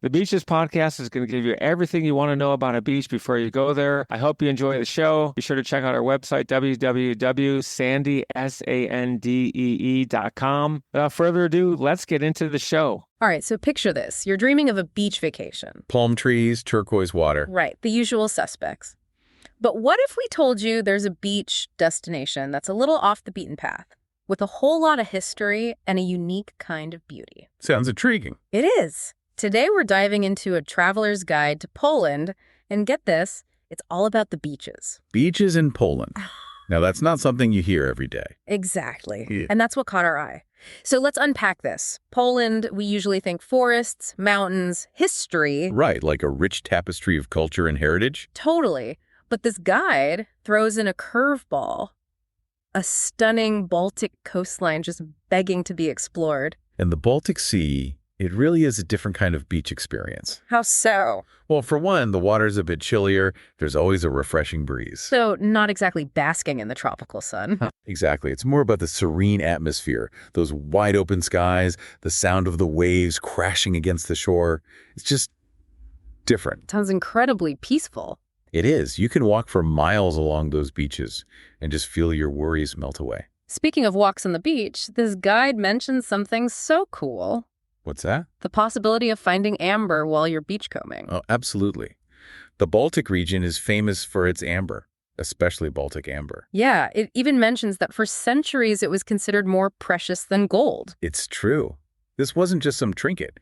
The Beaches podcast is going to give you everything you want to know about a beach before you go there. I hope you enjoy the show. Be sure to check out our website, www.sandee.com. Without further ado, let's get into the show. All right, so picture this. You're dreaming of a beach vacation. Palm trees, turquoise water. Right, the usual suspects. But what if we told you there's a beach destination that's a little off the beaten path, with a whole lot of history and a unique kind of beauty? Sounds intriguing. It is. Today we're diving into a traveler's guide to Poland, and get this, it's all about the beaches. Beaches in Poland. Now, that's not something you hear every day. Exactly. Yeah. And that's what caught our eye. So let's unpack this. Poland, we usually think forests, mountains, history. Right, like a rich tapestry of culture and heritage. Totally. But this guide throws in a curveball, a stunning Baltic coastline just begging to be explored. And the Baltic Sea, it really is a different kind of beach experience. How so? Well, for one, the water's a bit chillier. There's always a refreshing breeze. So not exactly basking in the tropical sun. Exactly. It's more about the serene atmosphere, those wide open skies, the sound of the waves crashing against the shore. It's just different. Sounds incredibly peaceful. It is. You can walk for miles along those beaches and just feel your worries melt away. Speaking of walks on the beach, this guide mentions something so cool. What's that? The possibility of finding amber while you're beachcombing. Oh, absolutely. The Baltic region is famous for its amber, especially Baltic amber. Yeah, it even mentions that for centuries it was considered more precious than gold. It's true. This wasn't just some trinket.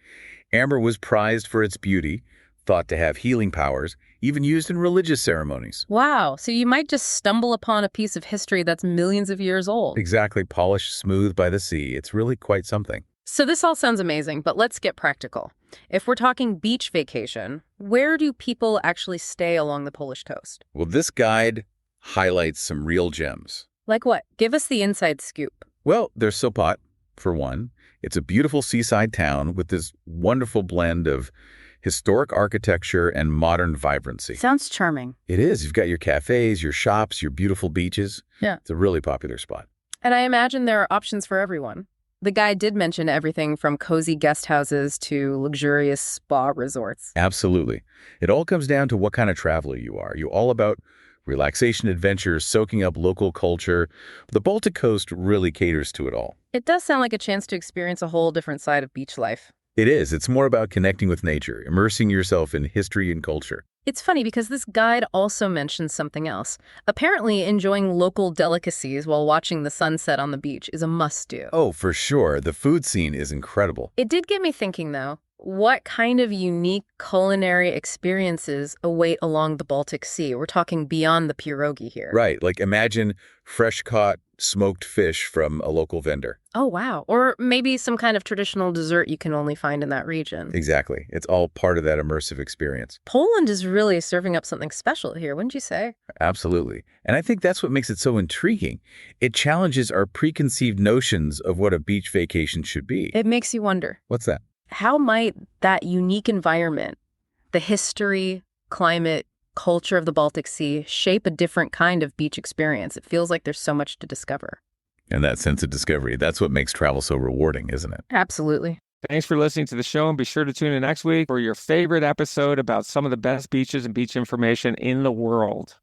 Amber was prized for its beauty, thought to have healing powers, even used in religious ceremonies. Wow, so you might just stumble upon a piece of history that's millions of years old. Exactly, polished smooth by the sea. It's really quite something. So this all sounds amazing, but let's get practical. If we're talking beach vacation, where do people actually stay along the Polish coast? Well, this guide highlights some real gems. Like what? Give us the inside scoop. Well, there's Sopot, for one. It's a beautiful seaside town with this wonderful blend of historic architecture and modern vibrancy. Sounds charming. It is. You've got your cafes, your shops, your beautiful beaches. Yeah. It's a really popular spot. And I imagine there are options for everyone. The guide did mention everything from cozy guest houses to luxurious spa resorts. Absolutely. It all comes down to what kind of traveler you are. You're all about relaxation adventures, soaking up local culture. The Baltic coast really caters to it all. It does sound like a chance to experience a whole different side of beach life. It is. It's more about connecting with nature, immersing yourself in history and culture. It's funny because this guide also mentions something else. Apparently, enjoying local delicacies while watching the sunset on the beach is a must-do. Oh, for sure. The food scene is incredible. It did get me thinking, though. What kind of unique culinary experiences await along the Baltic Sea? We're talking beyond the pierogi here. Right. Like imagine fresh-caught smoked fish from a local vendor. Oh, wow. Or maybe some kind of traditional dessert you can only find in that region. Exactly. It's all part of that immersive experience. Poland is really serving up something special here, wouldn't you say? Absolutely. And I think that's what makes it so intriguing. It challenges our preconceived notions of what a beach vacation should be. It makes you wonder. What's that? How might that unique environment, the history, climate, culture of the Baltic Sea shape a different kind of beach experience? It feels like there's so much to discover. And that sense of discovery, that's what makes travel so rewarding, isn't it? Absolutely. Thanks for listening to the show, and be sure to tune in next week for your favorite episode about some of the best beaches and beach information in the world.